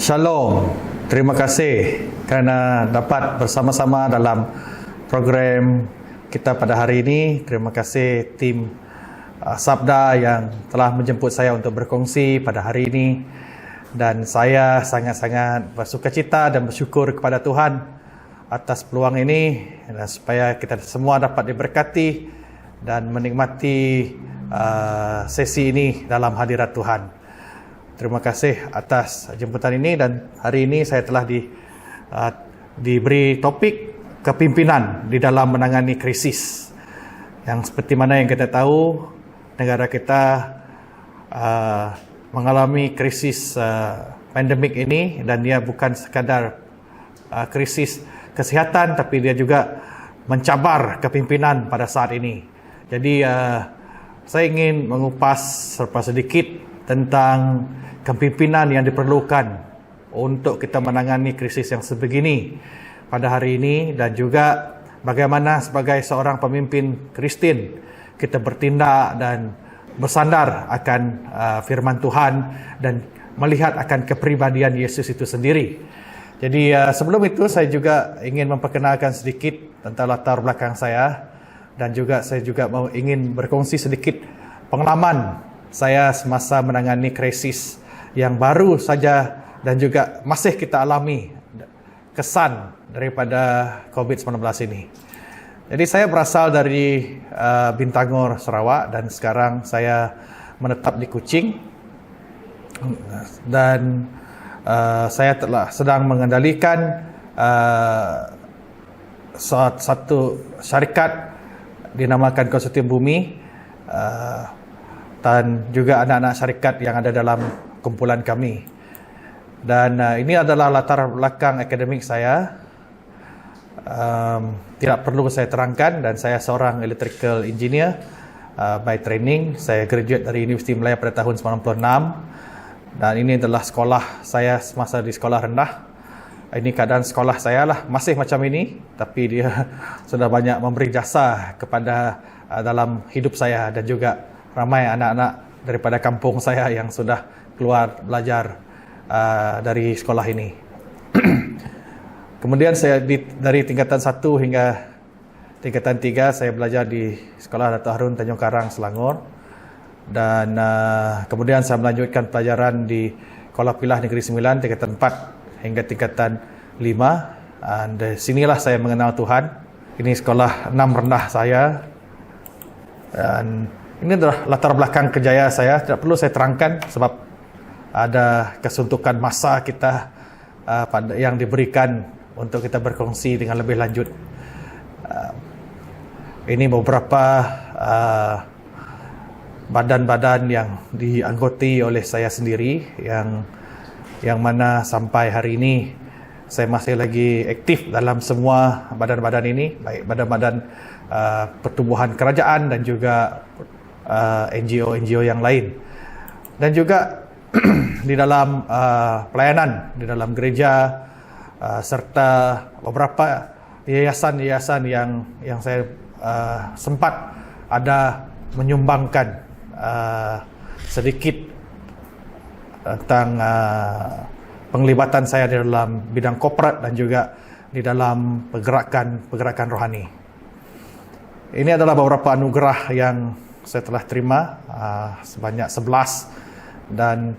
Shalom, terima kasih kerana dapat bersama-sama dalam program kita pada hari ini. Terima kasih tim Sabda yang telah menjemput saya untuk berkongsi pada hari ini. Dan saya sangat-sangat bersukacita dan bersyukur kepada Tuhan atas peluang ini, dan supaya kita semua dapat diberkati dan menikmati sesi ini dalam hadirat Tuhan. Terima kasih atas jemputan ini, dan hari ini saya telah diberi topik kepimpinan di dalam menangani krisis. Yang seperti mana yang kita tahu, negara kita mengalami krisis pandemik ini, dan dia bukan sekadar krisis kesihatan, tapi dia juga mencabar kepimpinan pada saat ini. Jadi saya ingin mengupas sedikit tentang kepimpinan yang diperlukan untuk kita menangani krisis yang sebegini pada hari ini, dan juga bagaimana sebagai seorang pemimpin Kristen kita bertindak dan bersandar akan firman Tuhan dan melihat akan kepribadian Yesus itu sendiri. Jadi sebelum itu saya juga ingin memperkenalkan sedikit tentang latar belakang saya, dan juga saya juga ingin berkongsi sedikit pengalaman saya semasa menangani krisis yang baru saja dan juga masih kita alami kesan daripada COVID-19 ini. Jadi saya berasal dari Bintangor, Sarawak, dan sekarang saya menetap di Kuching, dan saya telah sedang mengendalikan satu syarikat dinamakan Konsortium Bumi, dan juga anak-anak syarikat yang ada dalam kumpulan kami. Dan ini adalah latar belakang akademik saya. Tidak perlu saya terangkan, dan saya seorang electrical engineer by training. Saya graduate dari Universiti Malaya pada tahun 96, dan ini adalah sekolah saya semasa di sekolah rendah. Ini keadaan sekolah saya lah, masih macam ini, tapi dia sudah banyak memberi jasa kepada dalam hidup saya, dan juga ramai anak-anak daripada kampung saya yang sudah keluar belajar dari sekolah ini. Kemudian saya dari tingkatan 1 hingga tingkatan 3 saya belajar di Sekolah Dato' Harun Tanjung Karang, Selangor, dan kemudian saya melanjutkan pelajaran di Sekolah Pilah Negeri 9 tingkatan 4 hingga tingkatan 5, dan dari sinilah saya mengenal Tuhan. Ini sekolah 6 rendah saya, dan ini adalah latar belakang kerjaya saya. Tidak perlu saya terangkan sebab ada kesuntukan masa kita yang diberikan untuk kita berkongsi dengan lebih lanjut. Ini beberapa badan-badan yang dianggoti oleh saya sendiri, yang mana sampai hari ini saya masih lagi aktif dalam semua badan-badan ini, baik badan-badan pertubuhan kerajaan dan juga NGO yang lain, dan juga di dalam pelayanan di dalam gereja, serta beberapa yayasan-yayasan yang saya sempat ada menyumbangkan sedikit tentang penglibatan saya di dalam bidang korporat dan juga di dalam pergerakan rohani. Ini adalah beberapa anugerah yang saya telah terima, sebanyak 11, dan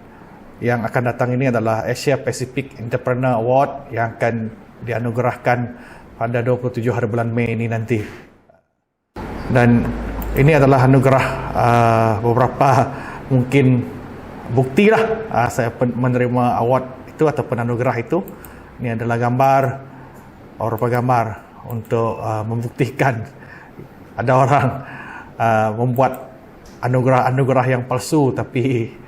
yang akan datang ini adalah Asia Pacific Entrepreneur Award yang akan dianugerahkan pada 27 hari bulan Mei ini nanti. Dan ini adalah anugerah beberapa mungkin bukti lah saya menerima award itu ataupun anugerah itu. Ini adalah beberapa gambar untuk membuktikan ada orang membuat anugerah-anugerah yang palsu, tapi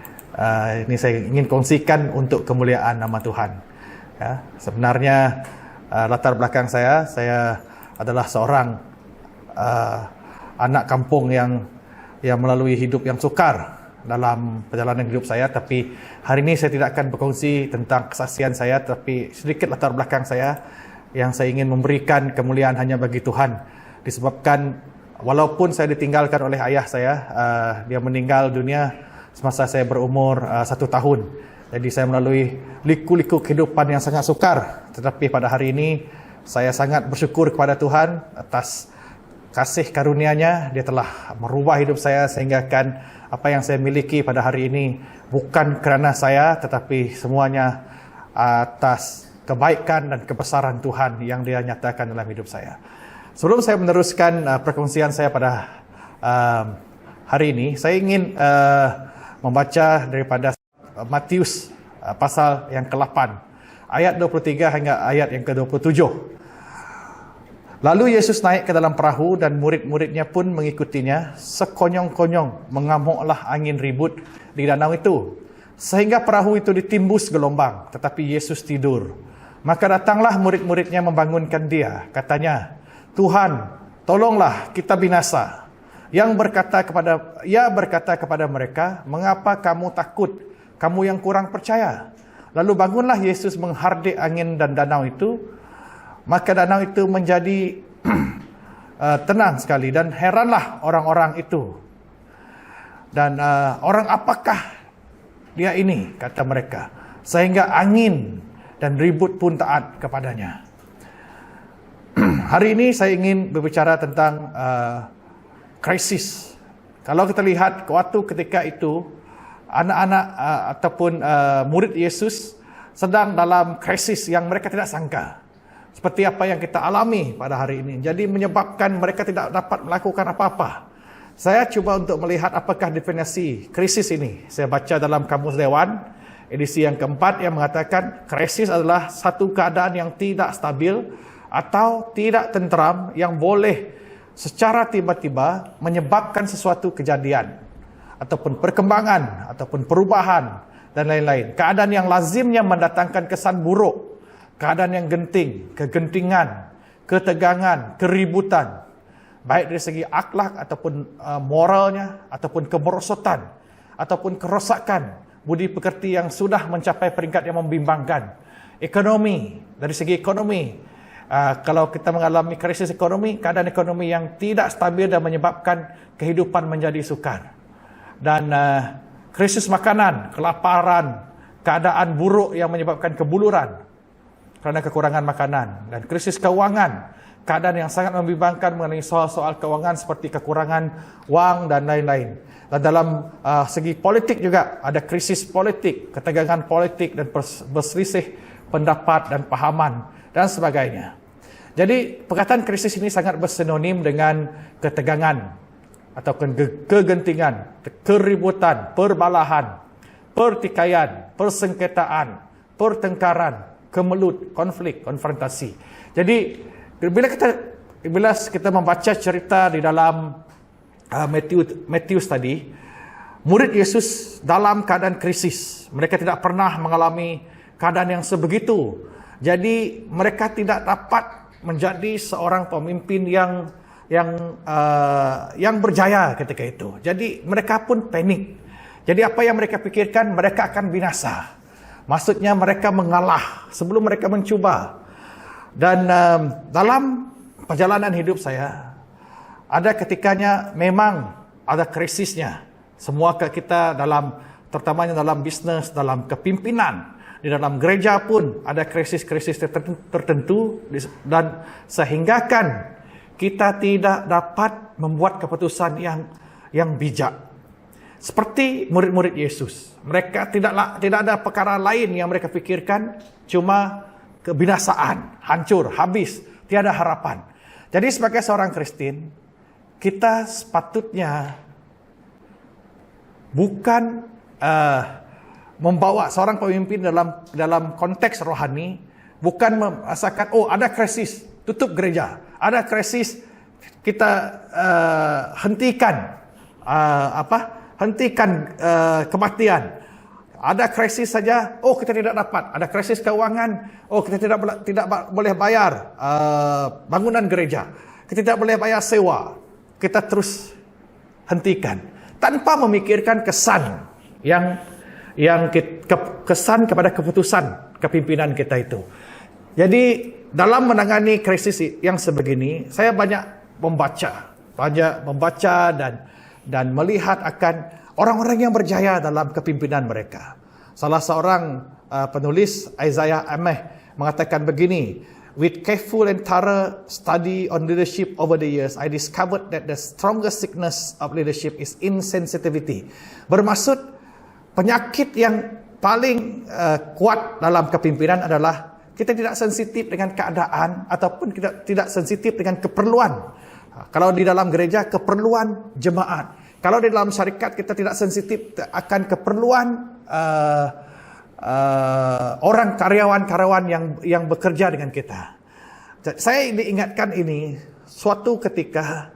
ini saya ingin kongsikan untuk kemuliaan nama Tuhan. Ya, sebenarnya latar belakang saya adalah seorang anak kampung yang melalui hidup yang sukar dalam perjalanan hidup saya. Tapi hari ini saya tidak akan berkongsi tentang kesaksian saya, tapi sedikit latar belakang saya yang saya ingin memberikan kemuliaan hanya bagi Tuhan. Disebabkan walaupun saya ditinggalkan oleh ayah saya, dia meninggal dunia semasa saya berumur 1 tahun. Jadi saya melalui liku-liku kehidupan yang sangat sukar. Tetapi pada hari ini saya sangat bersyukur kepada Tuhan atas kasih karunia-Nya. Dia telah merubah hidup saya sehingga kan apa yang saya miliki pada hari ini bukan kerana saya, tetapi semuanya atas kebaikan dan kebesaran Tuhan yang Dia nyatakan dalam hidup saya. Sebelum saya meneruskan perkongsian saya pada hari ini, saya ingin membaca daripada Matius pasal yang ke-8, ayat 23 hingga ayat yang ke-27. Lalu Yesus naik ke dalam perahu dan murid-muridnya pun mengikutinya. Sekonyong-konyong mengamuklah angin ribut di danau itu, sehingga perahu itu ditimbus gelombang, tetapi Yesus tidur. Maka datanglah murid-muridnya membangunkan Dia. Katanya, Tuhan, tolonglah, kita binasa. Ia berkata kepada mereka, mengapa kamu takut, kamu yang kurang percaya? Lalu bangunlah Yesus menghardik angin dan danau itu. Maka danau itu menjadi tenang sekali, dan heranlah orang-orang itu. Dan orang apakah dia ini, kata mereka, sehingga angin dan ribut pun taat kepadanya. Hari ini saya ingin berbicara tentang krisis. Kalau kita lihat waktu ketika itu, anak-anak ataupun murid Yesus sedang dalam krisis yang mereka tidak sangka. Seperti apa yang kita alami pada hari ini. Jadi menyebabkan mereka tidak dapat melakukan apa-apa. Saya cuba untuk melihat apakah definisi krisis ini. Saya baca dalam Kamus Dewan, edisi yang keempat, yang mengatakan krisis adalah satu keadaan yang tidak stabil atau tidak tenteram yang boleh secara tiba-tiba menyebabkan sesuatu kejadian ataupun perkembangan ataupun perubahan dan lain-lain. Keadaan yang lazimnya mendatangkan kesan buruk, keadaan yang genting, kegentingan, ketegangan, keributan, baik dari segi akhlak ataupun moralnya, ataupun kemerosotan, ataupun kerosakan budi pekerti yang sudah mencapai peringkat yang membimbangkan. Ekonomi, dari segi ekonomi, kalau kita mengalami krisis ekonomi, keadaan ekonomi yang tidak stabil dan menyebabkan kehidupan menjadi sukar. Dan krisis makanan, kelaparan, keadaan buruk yang menyebabkan kebuluran kerana kekurangan makanan, dan krisis keuangan, keadaan yang sangat membimbangkan mengenai soal-soal keuangan seperti kekurangan wang dan lain-lain. Dan dalam segi politik juga ada krisis politik, ketegangan politik dan berselisih pendapat dan pahaman dan sebagainya. Jadi perkataan krisis ini sangat bersinonim dengan ketegangan ataupun kegentingan, keributan, perbalahan, pertikaian, persengketaan, pertengkaran, kemelut, konflik, konfrontasi. Jadi bila kita membaca cerita di dalam Matius tadi, murid Yesus dalam keadaan krisis. Mereka tidak pernah mengalami keadaan yang sebegitu. Jadi mereka tidak dapat menjadi seorang pemimpin yang berjaya ketika itu. Jadi mereka pun panik. Jadi apa yang mereka pikirkan, mereka akan binasa. Maksudnya mereka mengalah sebelum mereka mencuba. Dan dalam perjalanan hidup saya, ada ketikanya memang ada krisisnya. Semua kita terutamanya dalam bisnes, dalam kepimpinan, di dalam gereja pun ada krisis-krisis tertentu. Dan sehinggakan kita tidak dapat membuat keputusan yang bijak. Seperti murid-murid Yesus, mereka tidak ada perkara lain yang mereka pikirkan, cuma kebinasaan, hancur, habis, tiada harapan. Jadi sebagai seorang Kristen, kita sepatutnya bukan membawa seorang pemimpin dalam konteks rohani, bukan merasakan ada krisis, tutup gereja, ada krisis, kita hentikan kematian. Ada krisis saja, kita tidak dapat. Ada krisis keuangan, kita tidak boleh bayar bangunan gereja. Kita tidak boleh bayar sewa. Kita terus hentikan tanpa memikirkan kesan kesan kepada keputusan kepimpinan kita itu. Jadi dalam menangani krisis yang sebegini, saya banyak membaca dan melihat akan orang-orang yang berjaya dalam kepimpinan mereka. Salah seorang penulis, Isaiah Ameh, mengatakan begini, "With careful and thorough study on leadership over the years, I discovered that the strongest sickness of leadership is insensitivity." Bermaksud, penyakit yang paling kuat dalam kepimpinan adalah kita tidak sensitif dengan keadaan ataupun kita tidak sensitif dengan keperluan. Kalau di dalam gereja, keperluan jemaat. Kalau di dalam syarikat, kita tidak sensitif akan keperluan orang karyawan-karyawan yang bekerja dengan kita. Saya diingatkan ini suatu ketika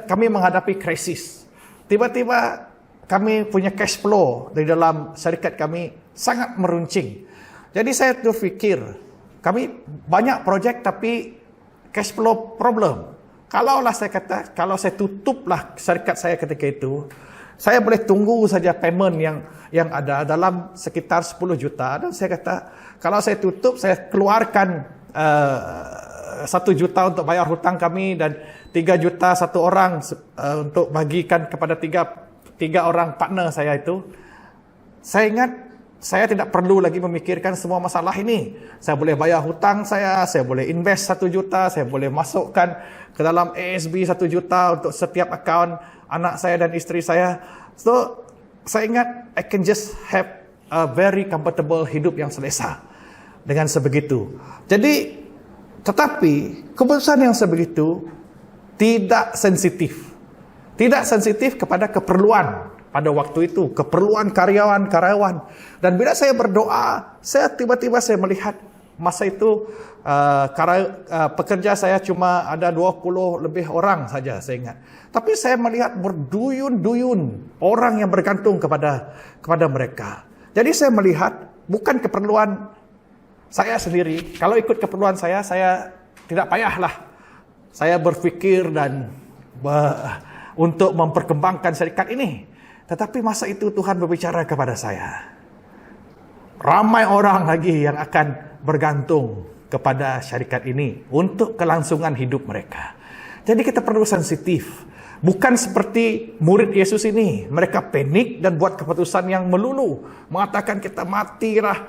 kami menghadapi krisis. Tiba-tiba kami punya cash flow di dalam syarikat kami sangat meruncing. Jadi saya berpikir, kami banyak projek tapi cash flow problem. Kalau saya tutuplah syarikat saya ketika itu, saya boleh tunggu saja payment yang ada dalam sekitar 10 juta. Dan saya kata, kalau saya tutup, saya keluarkan 1 juta untuk bayar hutang kami dan 3 juta satu orang untuk bagikan kepada tiga orang partner saya itu. Saya ingat, saya tidak perlu lagi memikirkan semua masalah ini. Saya boleh bayar hutang saya boleh invest 1 juta, saya boleh masukkan ke dalam ASB 1 juta untuk setiap akaun anak saya dan isteri saya. So, saya ingat, I can just have a very comfortable hidup yang selesa dengan sebegitu. Jadi, tetapi keputusan yang sebegitu tidak sensitif. Tidak sensitif kepada keperluan pada waktu itu, keperluan karyawan-karyawan. Dan bila saya berdoa, tiba-tiba saya melihat masa itu pekerja saya cuma ada 20 lebih orang saja, saya ingat. Tapi saya melihat berduyun-duyun orang yang bergantung kepada mereka. Jadi saya melihat bukan keperluan saya sendiri. Kalau ikut keperluan saya tidak payahlah. Saya berpikir dan untuk memperkembangkan syarikat ini. Tetapi masa itu Tuhan berbicara kepada saya. Ramai orang lagi yang akan bergantung kepada syarikat ini untuk kelangsungan hidup mereka. Jadi kita perlu sensitif. Bukan seperti murid Yesus ini. Mereka panik dan buat keputusan yang melulu. Mengatakan kita matilah.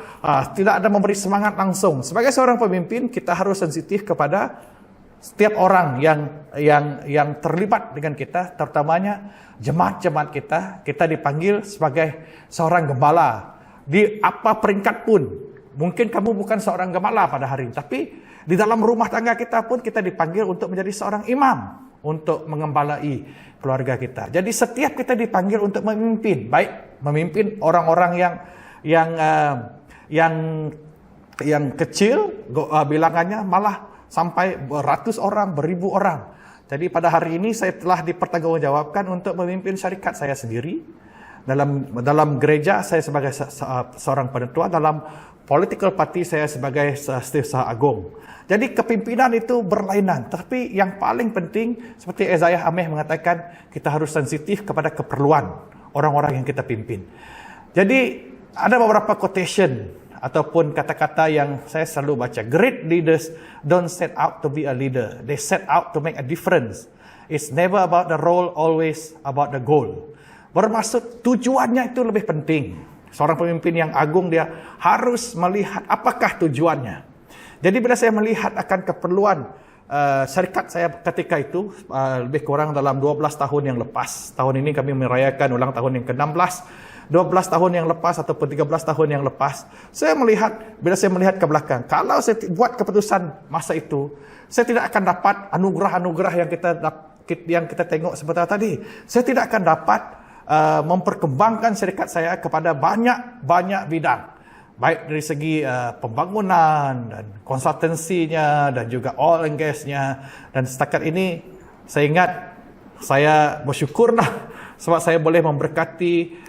Tidak ada memberi semangat langsung. Sebagai seorang pemimpin, kita harus sensitif kepada setiap orang yang terlibat dengan kita, terutamanya jemaat-jemaat kita. Kita dipanggil sebagai seorang gembala. Di apa peringkat pun. Mungkin kamu bukan seorang gembala pada hari ini, tapi di dalam rumah tangga kita pun kita dipanggil untuk menjadi seorang imam, untuk mengembalai keluarga kita. Jadi setiap kita dipanggil untuk memimpin, baik memimpin orang-orang yang kecil bilangannya, malah sampai beratus orang, beribu orang. Jadi pada hari ini saya telah dipertanggungjawabkan untuk memimpin syarikat saya sendiri. Dalam gereja saya sebagai seorang penetua, dalam political party saya sebagai setiausaha agung. Jadi kepimpinan itu berlainan. Tapi yang paling penting, seperti Isaiah Ameh mengatakan, kita harus sensitif kepada keperluan orang-orang yang kita pimpin. Jadi ada beberapa quotation ataupun kata-kata yang saya selalu baca. Great leaders don't set out to be a leader. They set out to make a difference. It's never about the role, always about the goal. Bermaksud tujuannya itu lebih penting. Seorang pemimpin yang agung, dia harus melihat apakah tujuannya. Jadi bila saya melihat akan keperluan syarikat saya ketika itu, lebih kurang dalam 12 tahun yang lepas. Tahun ini kami merayakan ulang tahun yang ke-16. 12 tahun yang lepas ataupun 13 tahun yang lepas, bila saya melihat ke belakang, kalau saya buat keputusan masa itu, saya tidak akan dapat anugerah-anugerah yang kita tengok sebentar tadi. Saya tidak akan dapat memperkembangkan syarikat saya kepada banyak bidang, baik dari segi pembangunan dan konsultansinya dan juga oil and gasnya. Dan setakat ini saya ingat, saya bersyukurlah sebab saya boleh memberkati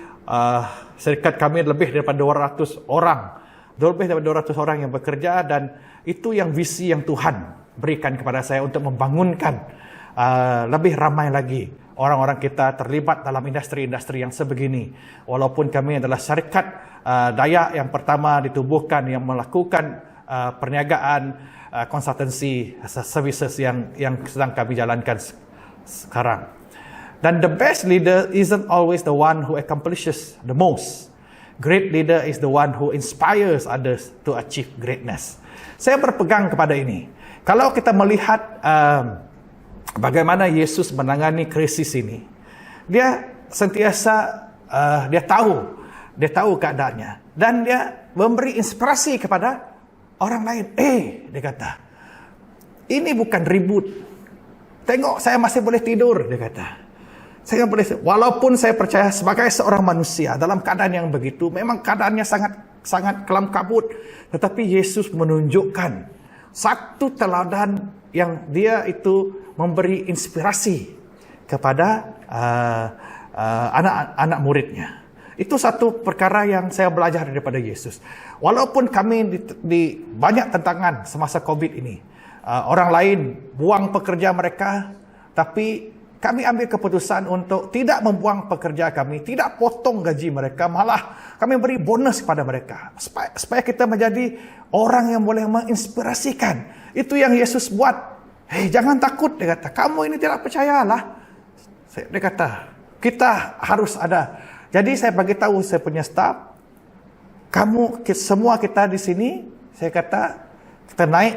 syarikat kami lebih daripada 200 orang yang bekerja, dan itu yang visi yang Tuhan berikan kepada saya untuk membangunkan lebih ramai lagi orang-orang kita terlibat dalam industri-industri yang sebegini. Walaupun kami adalah syarikat Dayak yang pertama ditubuhkan yang melakukan perniagaan konsultansi services yang sedang kami jalankan sekarang. Dan the best leader isn't always the one who accomplishes the most. Great leader is the one who inspires others to achieve greatness. Saya berpegang kepada ini. Kalau kita melihat bagaimana Yesus menangani krisis ini, dia sentiasa dia tahu keadaannya, dan dia memberi inspirasi kepada orang lain. Dia kata, ini bukan ribut. Tengok, saya masih boleh tidur, dia kata. Saya boleh, walaupun saya percaya sebagai seorang manusia dalam keadaan yang begitu, memang keadaannya sangat kelam kabut, tetapi Yesus menunjukkan satu teladan yang dia itu memberi inspirasi kepada anak-anak muridnya. Itu satu perkara yang saya belajar daripada Yesus. Walaupun kami di banyak tantangan semasa COVID ini, orang lain buang pekerja mereka, tapi kami ambil keputusan untuk tidak membuang pekerja kami, tidak potong gaji mereka, malah kami beri bonus kepada mereka. Supaya kita menjadi orang yang boleh menginspirasikan. Itu yang Yesus buat. Jangan takut, dia kata. Kamu ini tidak percayalah. Dia kata, kita harus ada. Jadi saya bagi tahu saya punya staf, semua kita di sini, saya kata, kita naik,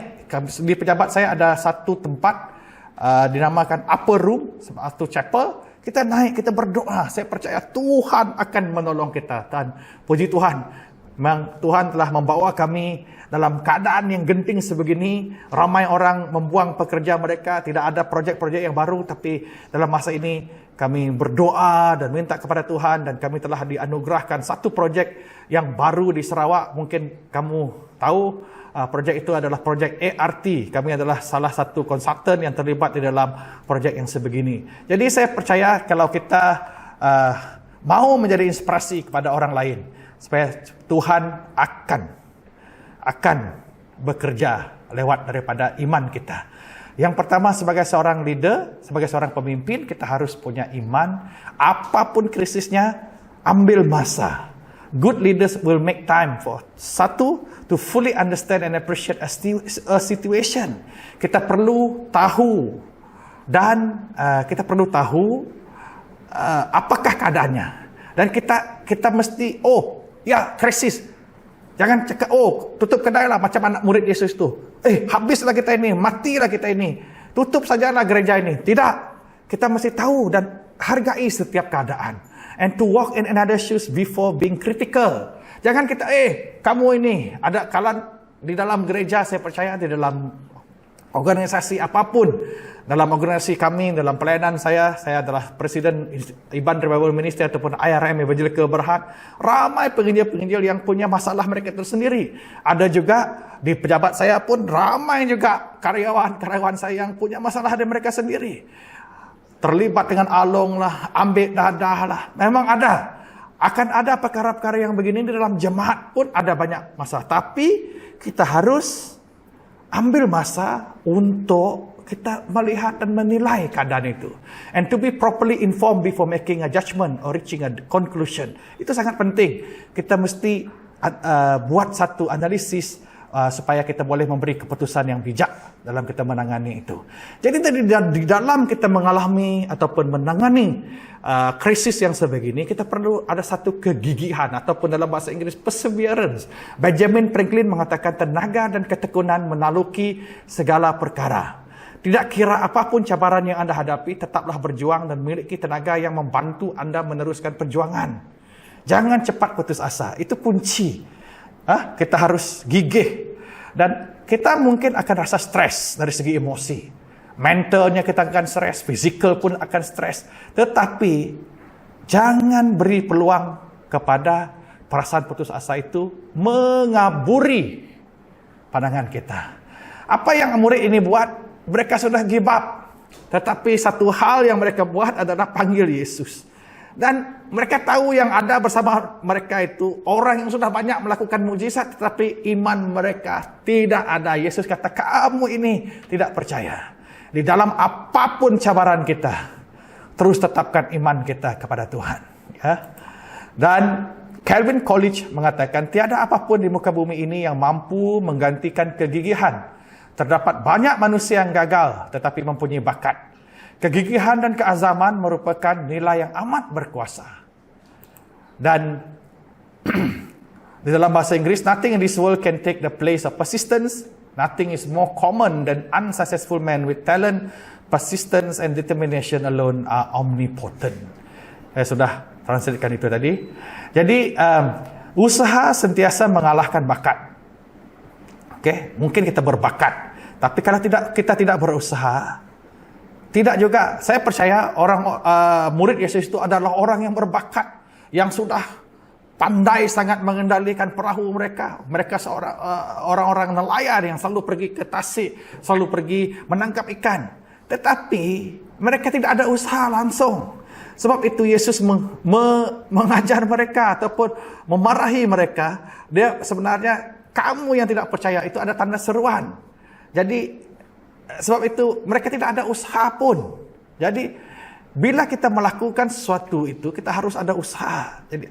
di pejabat saya ada satu tempat, dinamakan upper room atau chapel. Kita naik, kita berdoa. Saya percaya Tuhan akan menolong kita. Dan puji Tuhan, memang Tuhan telah membawa kami dalam keadaan yang genting sebegini. Ramai orang membuang pekerja mereka, tidak ada projek-projek yang baru, tapi dalam masa ini kami berdoa dan minta kepada Tuhan, dan kami telah dianugerahkan satu projek yang baru di Sarawak. Mungkin kamu tahu, projek itu adalah projek ART. Kami adalah salah satu konsultan yang terlibat di dalam projek yang sebegini. Jadi saya percaya kalau kita mau menjadi inspirasi kepada orang lain, supaya Tuhan akan bekerja lewat daripada iman kita. Yang pertama, sebagai seorang leader, sebagai seorang pemimpin, kita harus punya iman. Apapun krisisnya, ambil masa. Good leaders will make time for satu, to fully understand and appreciate a situation. Kita perlu tahu, dan kita perlu tahu apakah keadaannya. Dan kita mesti, krisis. Jangan cakap, tutup kedai lah macam anak murid Yesus tu. Habislah kita ini, matilah kita ini. Tutup sajalah gereja ini. Tidak. Kita mesti tahu dan hargai setiap keadaan. And to walk in another shoes before being critical. Jangan kita, kamu ini, ada kalan di dalam gereja, saya percaya di dalam organisasi apapun. Dalam organisasi kami, dalam pelayanan saya adalah Presiden Iban Revival Ministry ataupun IRM Evangelical Berhad. Ramai penginjil-penginjil yang punya masalah mereka tersendiri. Ada juga di pejabat saya pun ramai juga karyawan-karyawan saya yang punya masalah dari mereka sendiri. Terlibat dengan along lah, ambil dadah lah. Memang ada. Akan ada perkara-perkara yang begini di dalam jemaat pun ada banyak masalah. Tapi kita harus ambil masa untuk kita melihat dan menilai keadaan itu. And to be properly informed before making a judgment or reaching a conclusion. Itu sangat penting. Kita mesti buat satu analisis supaya kita boleh memberi keputusan yang bijak dalam kita menangani itu. Jadi di dalam kita mengalami ataupun menangani krisis yang sebegini, kita perlu ada satu kegigihan ataupun dalam bahasa Inggris perseverance. Benjamin Franklin mengatakan tenaga dan ketekunan menaluki segala perkara. Tidak kira apapun cabaran yang Anda hadapi, tetaplah berjuang dan memiliki tenaga yang membantu Anda meneruskan perjuangan. Jangan cepat putus asa. Itu kunci. Kita harus gigih. Dan kita mungkin akan rasa stres dari segi emosi. Mentalnya kita akan stres, fizikal pun akan stres. Tetapi jangan beri peluang kepada perasaan putus asa itu mengaburi pandangan kita. Apa yang murid ini buat? Mereka sudah give up. Tetapi satu hal yang mereka buat adalah panggil Yesus. Dan mereka tahu yang ada bersama mereka itu orang yang sudah banyak melakukan mukjizat, tetapi iman mereka tidak ada. Yesus kata, kamu ini tidak percaya. Di dalam apapun cabaran kita, terus tetapkan iman kita kepada Tuhan. Ya. Dan Calvin Coolidge mengatakan, tiada apapun di muka bumi ini yang mampu menggantikan kegigihan. Terdapat banyak manusia yang gagal tetapi mempunyai bakat. Kegigihan dan keazaman merupakan nilai yang amat berkuasa. Dan Di dalam bahasa Inggris, nothing in this world can take the place of persistence. Nothing is more common than unsuccessful men with talent, persistence and determination alone are omnipotent. Saya sudah translatekan itu tadi. Jadi, usaha sentiasa mengalahkan bakat. Okay? Mungkin kita berbakat, tapi kalau kita tidak berusaha, tidak juga. Saya percaya murid Yesus itu adalah orang yang berbakat, yang sudah pandai sangat mengendalikan perahu mereka. Mereka orang-orang nelayan yang selalu pergi ke tasik, selalu pergi menangkap ikan. Tetapi mereka tidak ada usaha langsung. Sebab itu Yesus mengajar mereka ataupun memarahi mereka. Dia sebenarnya, kamu yang tidak percaya itu ada tanda seruan. Jadi sebab itu mereka tidak ada usaha pun. Jadi bila kita melakukan sesuatu itu, kita harus ada usaha. Jadi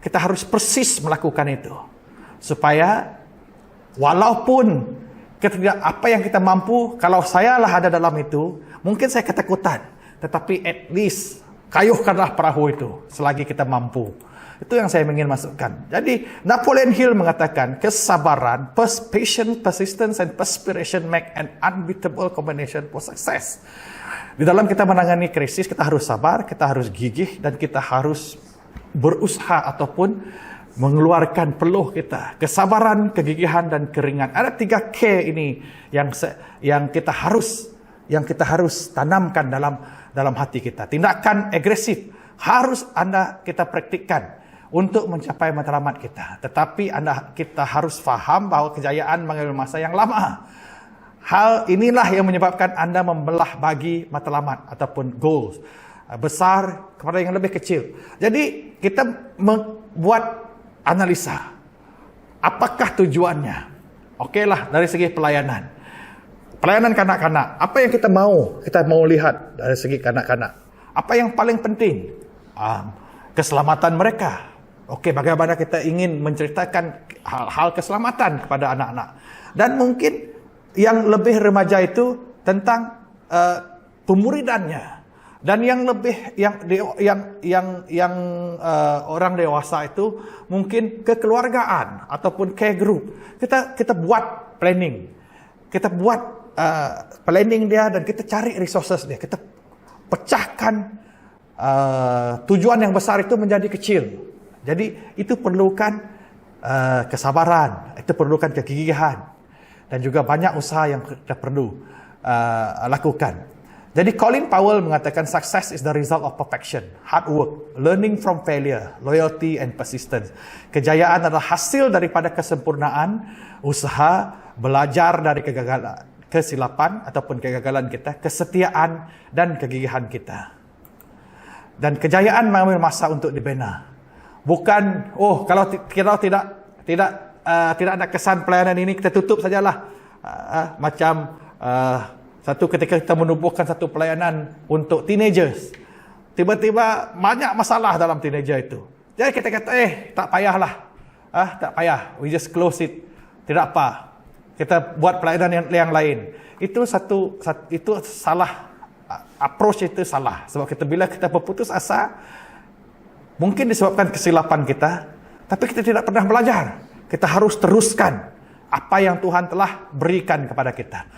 kita harus persis melakukan itu. Supaya walaupun apa yang kita mampu, kalau saya lah ada dalam itu, mungkin saya ketakutan. Tetapi at least kayuhkanlah perahu itu selagi kita mampu. Itu yang saya ingin masukkan. Jadi Napoleon Hill mengatakan, kesabaran, patience, persistence and perspiration make an unbeatable combination for success. Di dalam kita menangani krisis, kita harus sabar, kita harus gigih, dan kita harus berusaha ataupun mengeluarkan peluh kita. Kesabaran, kegigihan, dan keringat. Ada 3 K ini yang kita harus tanamkan dalam hati kita. Tindakan agresif harus kita praktikkan untuk mencapai matlamat kita. Tetapi kita harus faham bahawa kejayaan mengambil masa yang lama. Hal inilah yang menyebabkan Anda membelah bagi matlamat ataupun goals besar kepada yang lebih kecil. Jadi kita membuat analisa. Apakah tujuannya? Okeylah, dari segi pelayanan. Pelayanan kanak-kanak. Apa yang kita mau? Kita mau lihat dari segi kanak-kanak. Apa yang paling penting? Keselamatan mereka. Okey, bagaimana kita ingin menceritakan hal-hal keselamatan kepada anak-anak. Dan mungkin yang lebih remaja itu tentang pemuridannya. Dan yang lebih orang dewasa itu mungkin kekeluargaan ataupun care group. Kita buat planning. Kita buat planning dia dan kita cari resources dia. Kita pecahkan tujuan yang besar itu menjadi kecil. Jadi itu perlukan kesabaran, itu perlukan kegigihan, dan juga banyak usaha yang kita perlu lakukan. Jadi Colin Powell mengatakan success is the result of perfection, hard work, learning from failure, loyalty and persistence. Kejayaan adalah hasil daripada kesempurnaan, usaha, belajar dari kesilapan ataupun kegagalan kita, kesetiaan dan kegigihan kita. Dan kejayaan mengambil masa untuk dibina. Bukan, kalau tidak ada kesan pelayanan ini, kita tutup sajalah. Macam satu ketika kita menubuhkan satu pelayanan untuk teenagers, tiba-tiba banyak masalah dalam teenager itu. Jadi kita kata, tak payahlah, tak payah, we just close it, tidak apa, kita buat pelayanan yang lain. Itu salah, approach itu salah. Sebab bila kita berputus asa, mungkin disebabkan kesilapan kita, tapi kita tidak pernah belajar. Kita harus teruskan apa yang Tuhan telah berikan kepada kita.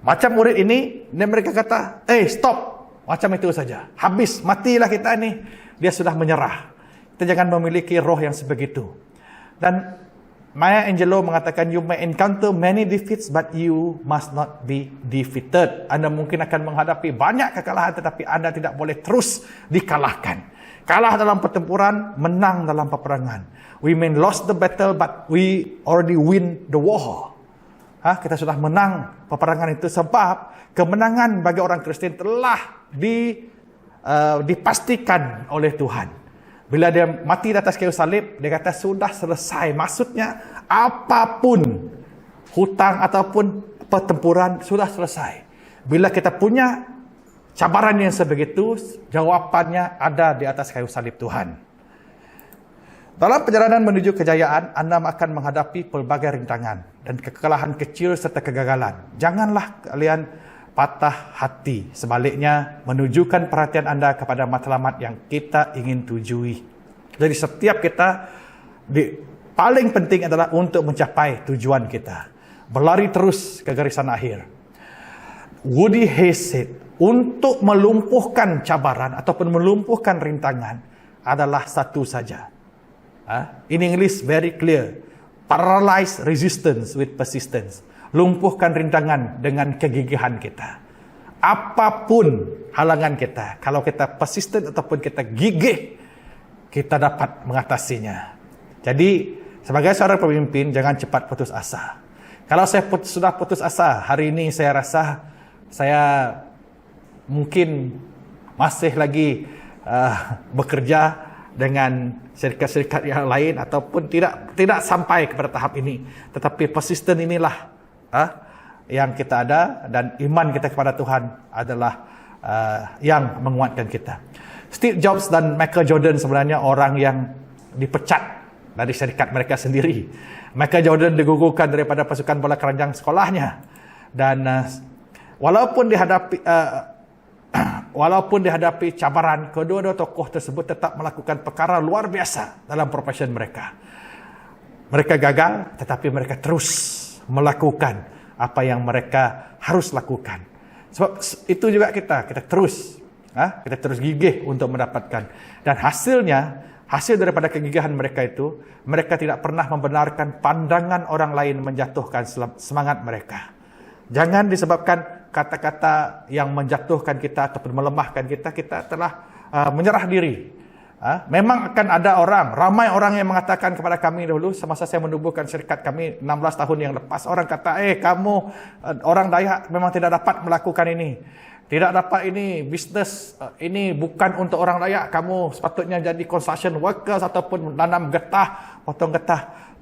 Macam murid ini, dan mereka kata, stop. Macam itu saja. Habis, matilah kita ini. Dia sudah menyerah. Kita jangan memiliki roh yang sebegitu. Dan Maya Angelou mengatakan, you may encounter many defeats, but you must not be defeated. Anda mungkin akan menghadapi banyak kekalahan, tetapi Anda tidak boleh terus dikalahkan. Kalah dalam pertempuran, menang dalam peperangan. We may lost the battle, but we already win the war. Kita sudah menang peperangan itu sebab kemenangan bagi orang Kristen telah dipastikan oleh Tuhan. Bila dia mati di atas kayu salib, dia kata sudah selesai. Maksudnya apapun hutang ataupun pertempuran sudah selesai. Bila kita punya cabaran yang sebegitu, jawabannya ada di atas kayu salib Tuhan. Dalam perjalanan menuju kejayaan, Anda akan menghadapi pelbagai rintangan dan kekalahan kecil serta kegagalan. Janganlah kalian patah hati. Sebaliknya, menunjukkan perhatian Anda kepada matlamat yang kita ingin tujui. Jadi setiap kita paling penting adalah untuk mencapai tujuan kita. Berlari terus ke garisan akhir. Woody Hayes said, untuk melumpuhkan cabaran ataupun melumpuhkan rintangan adalah satu saja. In English very clear. Paralyze resistance with persistence. Lumpuhkan rintangan dengan kegigihan kita. Apapun halangan kita, kalau kita persisten ataupun kita gigih, kita dapat mengatasinya. Jadi, sebagai seorang pemimpin, jangan cepat putus asa. Kalau saya sudah putus asa, hari ini saya rasa saya mungkin masih lagi bekerja dengan syarikat-syarikat yang lain ataupun tidak sampai kepada tahap ini. Tetapi persisten inilah yang kita ada, dan iman kita kepada Tuhan adalah yang menguatkan kita. Steve Jobs dan Michael Jordan sebenarnya orang yang dipecat dari syarikat mereka sendiri. Michael Jordan digugurkan daripada pasukan bola keranjang sekolahnya, dan walaupun dihadapi cabaran, kedua-dua tokoh tersebut tetap melakukan perkara luar biasa dalam profesi mereka. Mereka gagal, tetapi mereka terus melakukan apa yang mereka harus lakukan. Sebab itu juga kita terus gigih untuk mendapatkan. Dan hasil daripada kegigihan mereka itu, mereka tidak pernah membenarkan pandangan orang lain menjatuhkan semangat mereka. Jangan disebabkan kata-kata yang menjatuhkan kita ataupun melemahkan kita telah menyerah diri. Memang akan ada ramai orang yang mengatakan kepada kami dulu, semasa saya menubuhkan syarikat kami 16 tahun yang lepas, orang kata, kamu orang Dayak memang tidak dapat melakukan ini. Tidak dapat ini, bisnes ini bukan untuk orang Dayak, kamu sepatutnya jadi construction workers ataupun nanam getah, potong getah.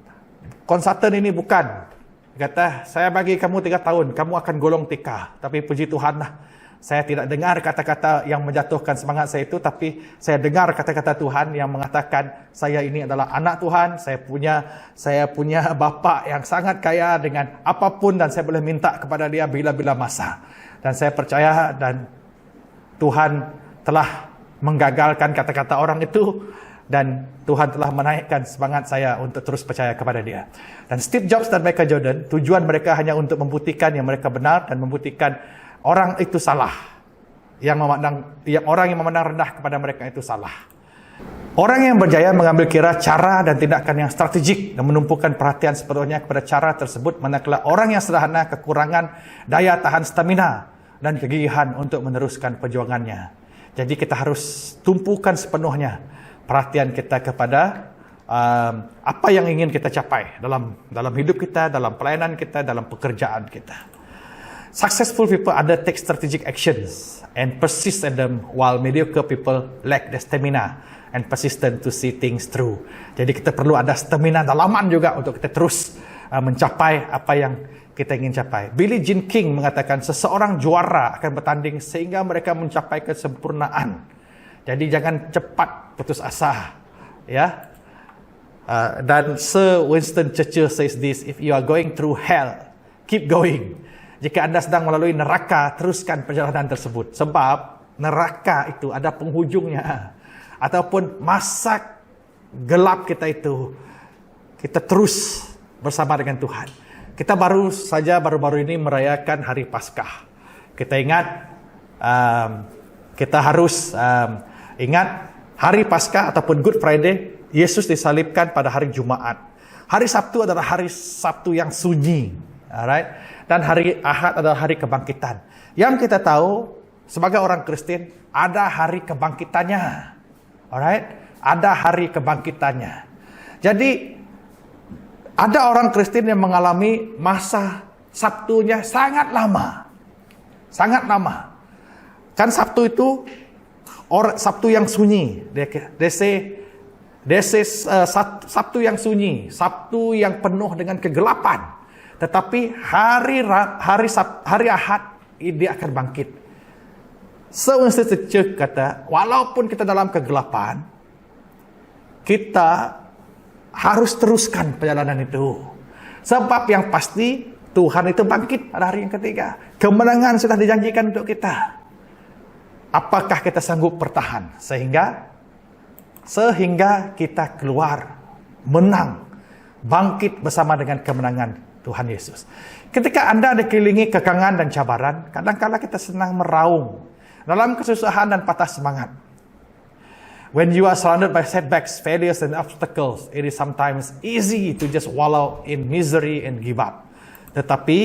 Konsultan ini bukan. Kata, saya bagi kamu 3 tahun, kamu akan golong tika. Tapi puji Tuhan lah, saya tidak dengar kata-kata yang menjatuhkan semangat saya itu, tapi saya dengar kata-kata Tuhan yang mengatakan, saya ini adalah anak Tuhan, saya punya bapa yang sangat kaya dengan apapun, dan saya boleh minta kepada dia bila-bila masa. Dan saya percaya, dan Tuhan telah menggagalkan kata-kata orang itu, dan Tuhan telah menaikkan semangat saya untuk terus percaya kepada dia. Dan Steve Jobs dan Michael Jordan, tujuan mereka hanya untuk membuktikan yang mereka benar dan membuktikan orang itu salah. Orang yang memandang rendah kepada mereka itu salah. Orang yang berjaya mengambil kira cara dan tindakan yang strategik dan menumpukan perhatian sepenuhnya kepada cara tersebut, manakala orang yang sederhana kekurangan daya tahan stamina dan kegigihan untuk meneruskan perjuangannya. Jadi kita harus tumpukan sepenuhnya perhatian kita kepada apa yang ingin kita capai dalam hidup kita, dalam pelayanan kita, dalam pekerjaan kita. Successful people undertake strategic actions and persist in them, while mediocre people lack the stamina and persistent to see things through. Jadi kita perlu ada stamina dalaman juga untuk kita terus mencapai apa yang kita ingin capai. Billie Jean King mengatakan, seseorang juara akan bertanding sehingga mereka mencapai kesempurnaan. Jadi jangan cepat putus asa, ya. Dan Sir Winston Churchill says this: if you are going through hell, keep going. Jika anda sedang melalui neraka, teruskan perjalanan tersebut. Sebab neraka itu ada penghujungnya. Ataupun masa gelap kita itu, kita terus bersama dengan Tuhan. Kita baru-baru ini merayakan Hari Paskah. Kita ingat, kita harus ingat Hari Paskah ataupun Good Friday, Yesus disalibkan pada hari Jumaat. Hari Sabtu adalah hari Sabtu yang sunyi. Alright? Dan hari Ahad adalah hari kebangkitan. Yang kita tahu sebagai orang Kristen, ada hari kebangkitannya. Alright? Ada hari kebangkitannya. Jadi ada orang Kristen yang mengalami masa Sabtunya sangat lama. Sangat lama. Kan Sabtu itu Sabtu yang sunyi. Sabtu yang sunyi, Sabtu yang penuh dengan kegelapan. Tetapi hari Ahad dia akan bangkit. Winston kata, walaupun kita dalam kegelapan, kita harus teruskan perjalanan itu. Sebab yang pasti Tuhan itu bangkit pada hari yang ketiga. Kemenangan sudah dijanjikan untuk kita. Apakah kita sanggup bertahan sehingga kita keluar menang, bangkit bersama dengan kemenangan Tuhan Yesus. Ketika Anda dikelilingi kekangan dan cabaran, kadang-kala kita senang meraung dalam kesusahan dan patah semangat. When you are surrounded by setbacks, failures and obstacles, it is sometimes easy to just wallow in misery and give up. Tetapi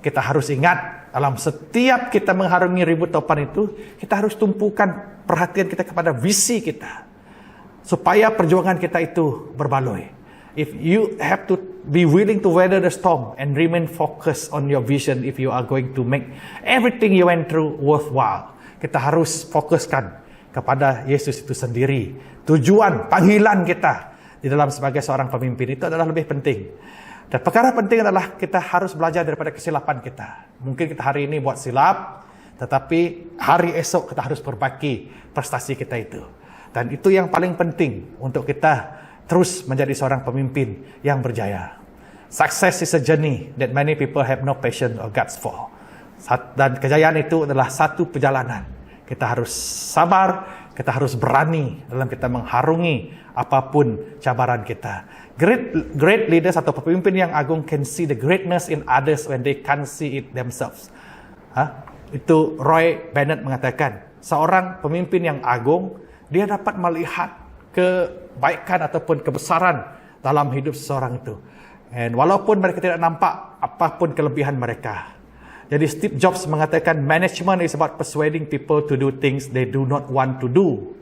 kita harus ingat, dalam setiap kita mengharungi ribut topan itu, kita harus tumpukan perhatian kita kepada visi kita, supaya perjuangan kita itu berbaloi. If you have to be willing to weather the storm and remain focused on your vision, if you are going to make everything you went through worthwhile, kita harus fokuskan kepada Yesus itu sendiri. Tujuan, panggilan kita di dalam sebagai seorang pemimpin itu adalah lebih penting. Dan perkara penting adalah kita harus belajar daripada kesilapan kita. Mungkin kita hari ini buat silap, tetapi hari esok kita harus perbaiki prestasi kita itu. Dan itu yang paling penting untuk kita terus menjadi seorang pemimpin yang berjaya. Success is a journey that many people have no patience or guts for. Dan kejayaan itu adalah satu perjalanan. Kita harus sabar, kita harus berani dalam kita mengharungi apapun cabaran kita. Great leaders atau pemimpin yang agung can see the greatness in others when they can't see it themselves. Itu Roy Bennett mengatakan, seorang pemimpin yang agung, dia dapat melihat kebaikan ataupun kebesaran dalam hidup seseorang itu. And walaupun mereka tidak nampak apapun kelebihan mereka. Jadi Steve Jobs mengatakan, management is about persuading people to do things they do not want to do.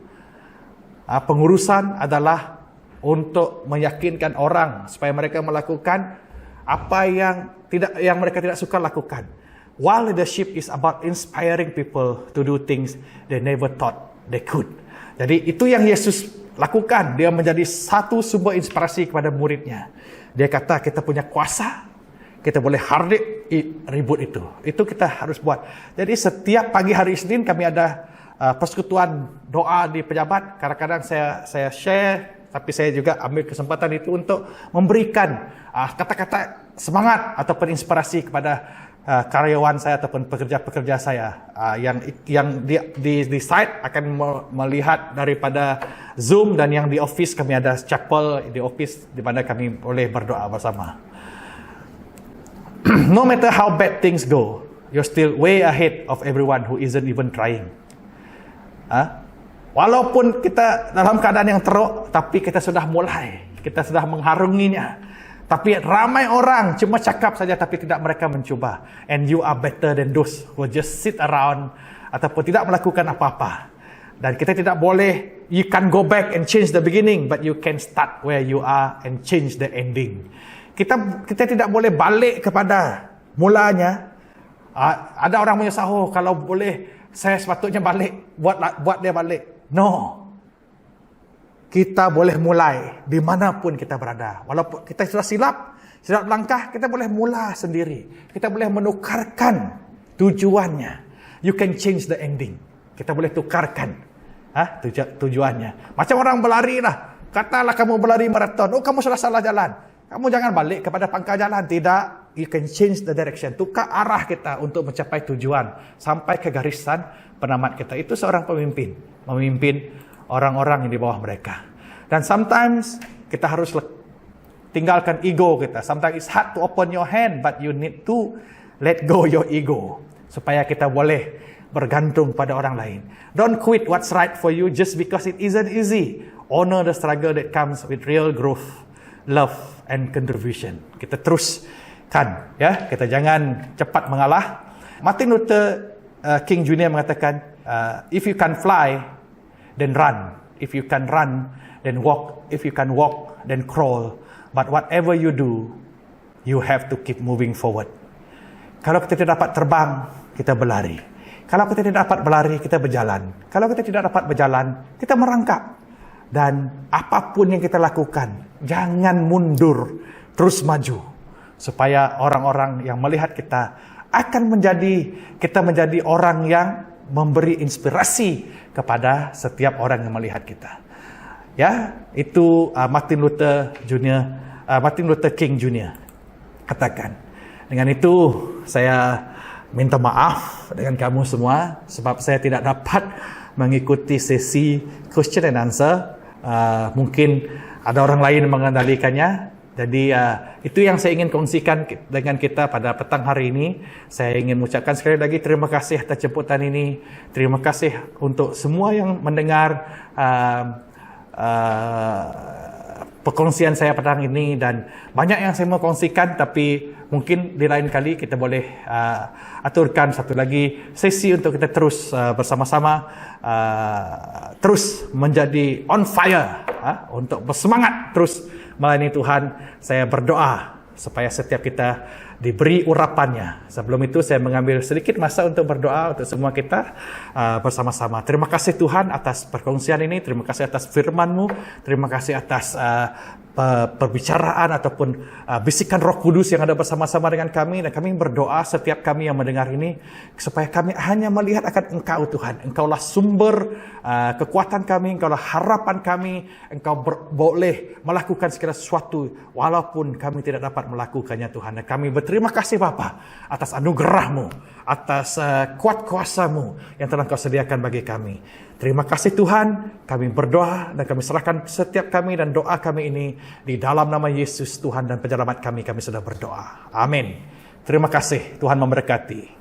Pengurusan adalah untuk meyakinkan orang supaya mereka melakukan apa yang mereka tidak suka lakukan. While leadership is about inspiring people to do things they never thought they could. Jadi itu yang Yesus lakukan. Dia menjadi satu sumber inspirasi kepada muridnya. Dia kata kita punya kuasa, kita boleh hardik ribut itu. Itu kita harus buat. Jadi setiap pagi hari Senin kami ada persekutuan doa di pejabat. Kadang-kadang saya share, tapi saya juga ambil kesempatan itu untuk memberikan kata-kata semangat ataupun inspirasi kepada karyawan saya ataupun pekerja-pekerja saya yang di site akan melihat daripada Zoom, dan yang di office kami ada chapel di office di mana kami boleh berdoa bersama. No matter how bad things go, you're still way ahead of everyone who isn't even trying. Walaupun kita dalam keadaan yang teruk, tapi kita sudah mulai, kita sudah mengharunginya. Tapi ramai orang cuma cakap saja, tapi tidak mereka mencuba. And you are better than those who just sit around ataupun tidak melakukan apa-apa. Dan kita tidak boleh, you can't go back and change the beginning, but you can start where you are and change the ending. Kita tidak boleh balik kepada mulanya. Ada orang menyesal, kalau boleh saya sepatutnya balik, buat dia balik. No. Kita boleh mulai dimanapun kita berada. Walaupun kita sudah silap langkah, kita boleh mula sendiri. Kita boleh menukarkan tujuannya. You can change the ending. Kita boleh tukarkan tujuannya. Macam orang berlari lah. Katalah kamu berlari maraton. Oh, kamu sudah salah jalan. Kamu jangan balik kepada pangkal jalan. Tidak. You can change the direction. Tukar arah kita untuk mencapai tujuan. Sampai ke garisan penamat kita. Itu seorang pemimpin. Memimpin orang-orang yang di bawah mereka. Dan sometimes kita harus tinggalkan ego kita. Sometimes it's hard to open your hand, but you need to let go your ego. Supaya kita boleh bergantung pada orang lain. Don't quit what's right for you just because it isn't easy. Honor the struggle that comes with real growth, love, and contribution. Kita teruskan, ya. Kita jangan cepat mengalah. Martin Luther King Jr. mengatakan, if you can fly, then run. If you can run, then walk. If you can walk, then crawl. But whatever you do, you have to keep moving forward. Kalau kita tidak dapat terbang, kita berlari. Kalau kita tidak dapat berlari, kita berjalan. Kalau kita tidak dapat berjalan, kita merangkak. Dan apapun yang kita lakukan, jangan mundur, terus maju. Supaya orang-orang yang melihat kita akan menjadi orang yang memberi inspirasi kepada setiap orang yang melihat kita. Ya, itu Martin Luther King Jr. katakan. Dengan itu saya minta maaf dengan kamu semua sebab saya tidak dapat mengikuti sesi question and answer. Mungkin ada orang lain mengendalikannya. Jadi itu yang saya ingin kongsikan dengan kita pada petang hari ini. Saya ingin mengucapkan sekali lagi terima kasih atas jemputan ini. Terima kasih untuk semua yang mendengar perkongsian saya petang ini, dan banyak yang saya mau kongsikan, tapi mungkin di lain kali kita boleh aturkan satu lagi sesi untuk kita terus bersama-sama terus menjadi on fire, untuk bersemangat terus melayani Tuhan. Saya berdoa supaya setiap kita diberi urapannya. Sebelum itu saya mengambil sedikit masa untuk berdoa untuk semua kita bersama-sama. Terima kasih Tuhan atas perkongsian ini. Terima kasih atas firman-Mu. Terima kasih atas perbicaraan ataupun bisikan Roh Kudus yang ada bersama-sama dengan kami. Dan kami berdoa setiap kami yang mendengar ini, supaya kami hanya melihat akan Engkau Tuhan. Engkaulah sumber kekuatan kami, Engkaulah harapan kami. Engkau boleh melakukan segala sesuatu walaupun kami tidak dapat melakukannya Tuhan. Dan kami berterima kasih Bapa atas anugerah-Mu, atas kuat kuasa-Mu yang telah Kau sediakan bagi kami. Terima kasih Tuhan, kami berdoa dan kami serahkan setiap kami dan doa kami ini di dalam nama Yesus Tuhan dan Penyelamat kami sudah berdoa. Amin. Terima kasih, Tuhan memberkati.